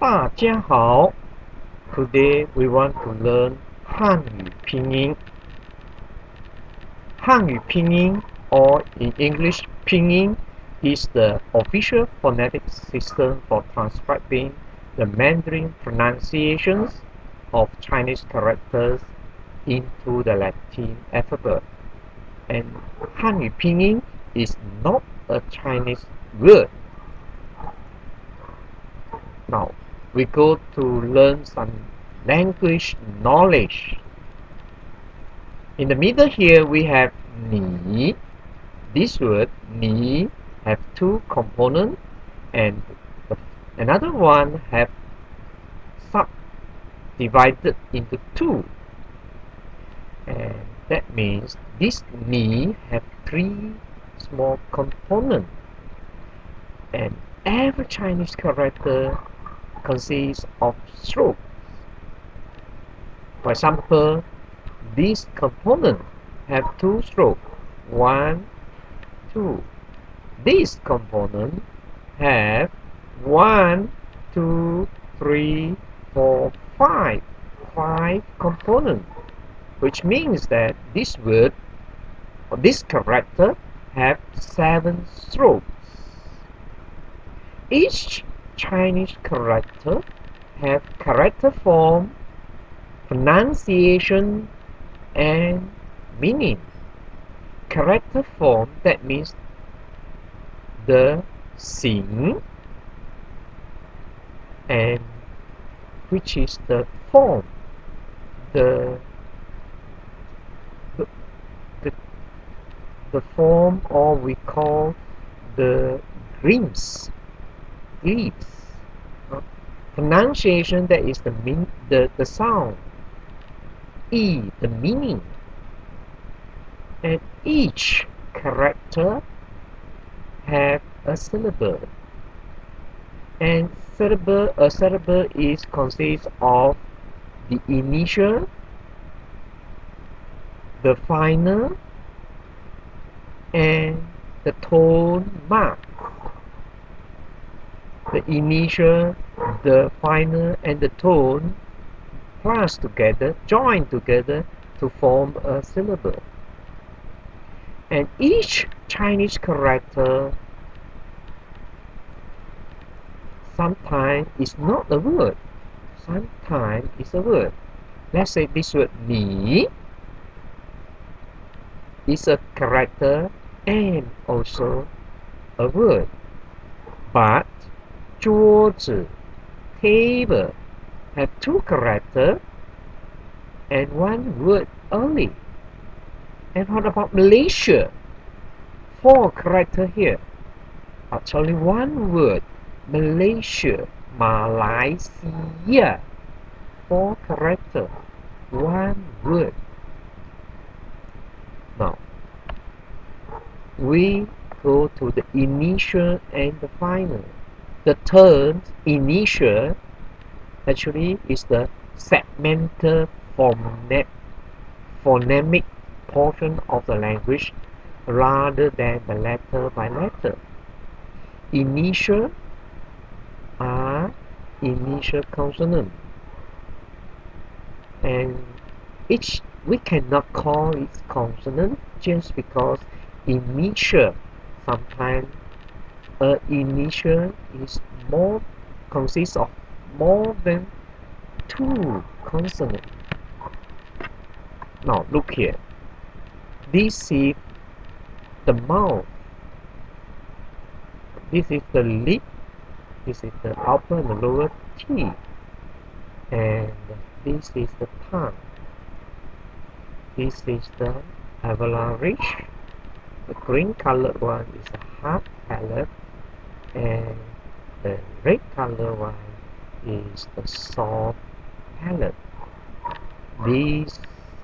大家好. Today we want to learn 汉语拼音. 汉语拼音, or in English, Pinyin, is the official phonetic system for transcribing the Mandarin pronunciations of Chinese characters into the Latin alphabet. And 汉语拼音 is not a Chinese word. Now, we go to learn some language knowledge. In the middle here, we have 你. This word 你 have two components, and another one have subdivided into two. And that means this 你 have three small components. And every Chinese character consists of strokes. For example, this component have two strokes. 1, 2. This component have 1, 2, 3, 4, 5. 5 components, which means that this word or this character have 7 strokes. Each Chinese character have character form, pronunciation, and meaning. Character form, that means the sing, and which is the form, the form, or we call the gleams. Pronunciation, that is the sound. The meaning. And each character have a syllable. And a syllable is consists of the initial, the final, and the tone mark. The initial, the final, and the tone plus together, join together to form a syllable. And each Chinese character sometimes is not a word, sometimes is a word. Let's say this word 你 is a character and also a word. But 桌子 table have two characters and one word only. And what about Malaysia? 4 characters here, but only one word. Malaysia, Malaysia. 4 characters, one word. Now, we go to the initial and the final. The term initial actually is the segmental phonemic portion of the language rather than the letter by letter. Initial are initial consonant, and we cannot call it consonant just because initial, sometimes initial is consists of more than 2 consonants. Now look here. This is the mouth. This is the lip. This is the upper and the lower teeth. And this is the tongue. This is the alveolar ridge. The green colored one is a hard palate, and the red colored one is the soft palate. This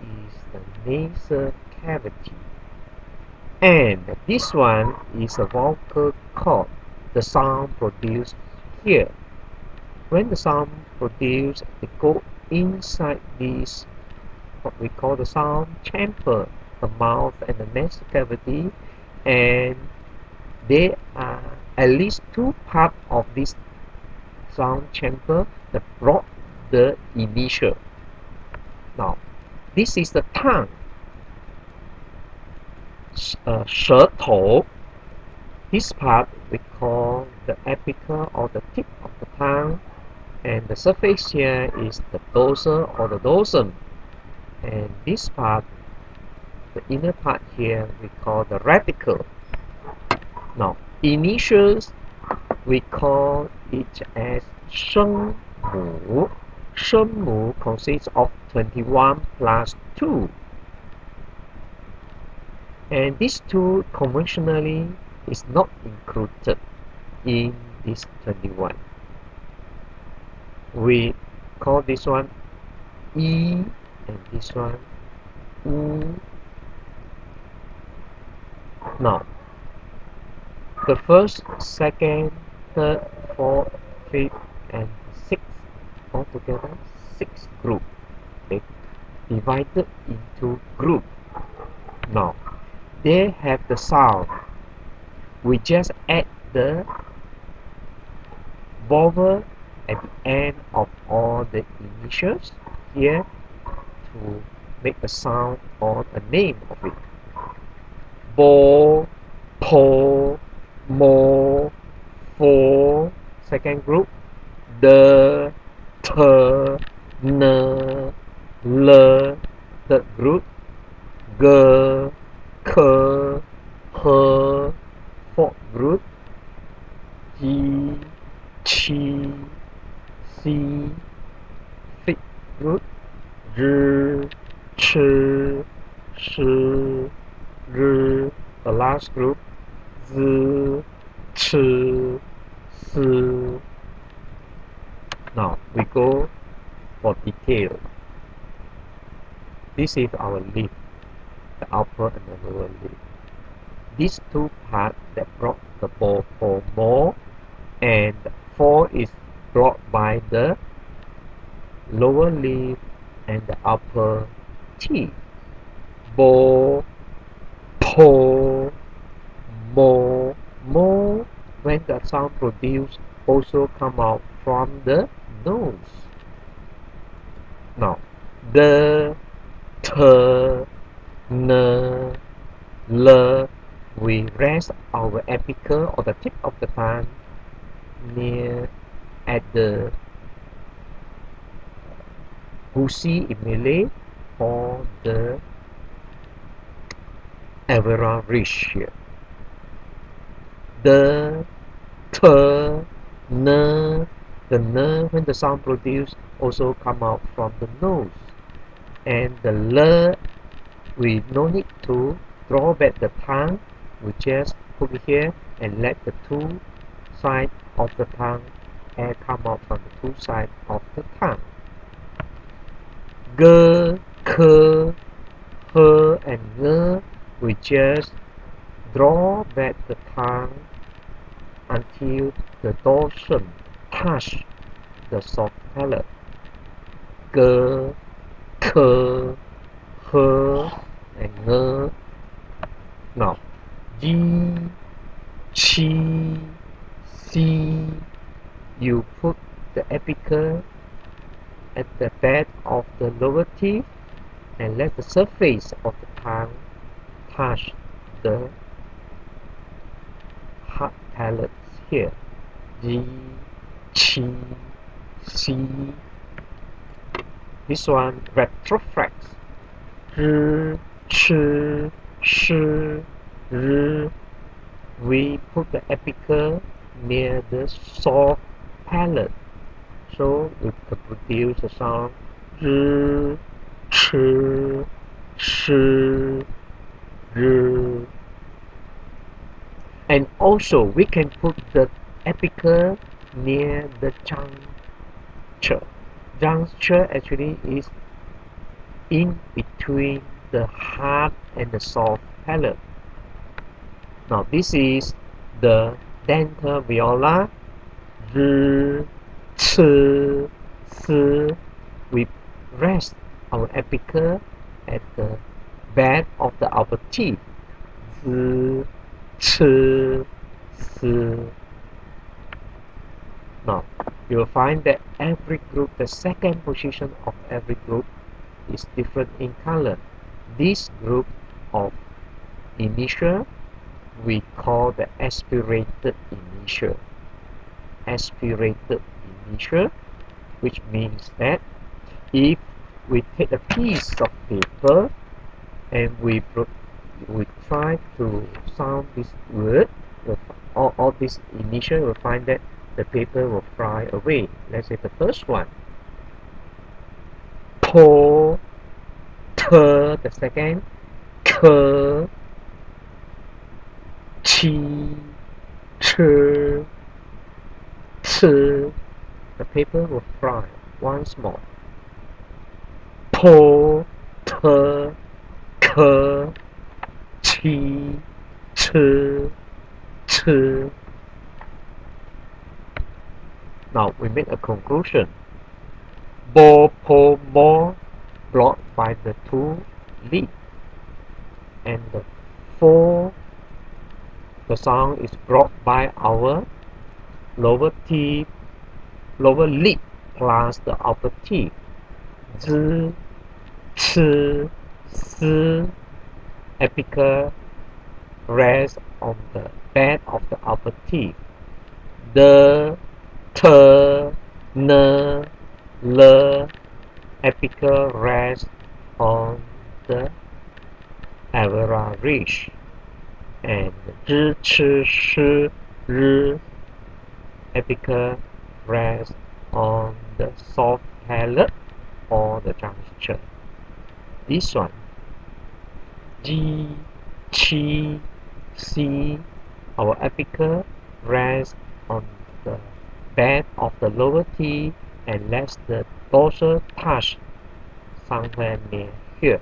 is the nasal cavity, and this one is a vocal cord, the sound produced here. When the sound produced, it go inside this, what we call the sound chamber, the mouth and the nasal cavity, and there are at least 2 parts of this sound chamber that block the initial. Now, this is the tongue. 舌头. This part we call the apical or the tip of the tongue, and the surface here is the dorsal or the dorsum, and this part, the inner part here, we call the radical. Now, initials we call it as 声母. 声母 consists of 21 plus 2. And this 2 conventionally is not included in this 21. We call this one E and this one U. Now, the first, second, third, fourth, fifth, and sixth, altogether 6 groups, okay, divided into group. Now, they have the sound. We just add the vowel at the end of all the initials here to make a sound or a name of it. Bo, po, mo, fo, second group. The, the, n, l, third group. G, k, h, fourth group. G, chi, c, fifth group. R, ch, sh, r, the last group. Z, ch, s. Now we go for detail. This is our lip, the upper and the lower lip. These two parts that block the bo for more, and 4 is blocked by the lower lip and the upper teeth. Bo, po, mo, mo. When the sound produced also come out from the nose. Now, the, t, n, l, we rest our apical or the tip of the tongue near at the gusi in Malay or the alveolar ridge here. The, t, n, the n, when the sound produced also come out from the nose. And the l, we no need to draw back the tongue, we just put it here and let the two sides of the tongue air come out from the two sides of the tongue. G, k, h, and n, we just draw back the tongue until the dorsum touch the soft palate. G, k, h, and n. Now, G, chi, c, you put the apical at the back of the lower teeth and let the surface of the tongue touch the hard palate here. G, chi, c. This one retroflex. R, ch, sh, r. We put the apical near the soft palate, so we can produce the sound r, ch, sh, r. And also we can put the apical near the juncture. Juncture actually is in between the hard and the soft palate. Now this is the dental viola. R, ch, s. We rest our apical at the back of the upper teeth. Z, ch, s. Now you will find that every group, the second position of every group is different in color. This group of initial we call the aspirated initial. Aspirated initial, which means that if we take a piece of paper and we try to sound this word, all this initial, will find that the paper will fly away. Let's say the first one, po, t, the second, k, chi, ch, t, the paper will fly once more. Po, t, k, chi, ch, ch. Now we make a conclusion. Bo, po, mo, blocked by the two leads, and the sound is blocked by our lower teeth, lower lip plus the upper teeth. Z, ch, s, apical rest on the back of the upper teeth. The, t, n, l, apical rest on the alveolar ridge, and zh, ch, sh, r, apical rest on the soft palate or the juncture. This one, G, chi, c, our apical rest on the back of the lower teeth and lets the dorsal touch somewhere near here.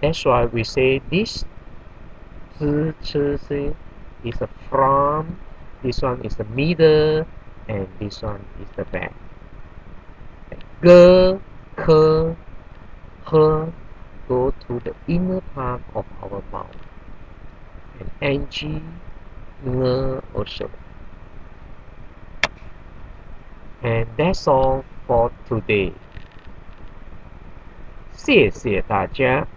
That's why we say this Z, ch, c is the front, this one is the middle, and this one is the back. G, k, h go to the inner part of our mouth, and ng, ng also. And that's all for today. 谢谢大家。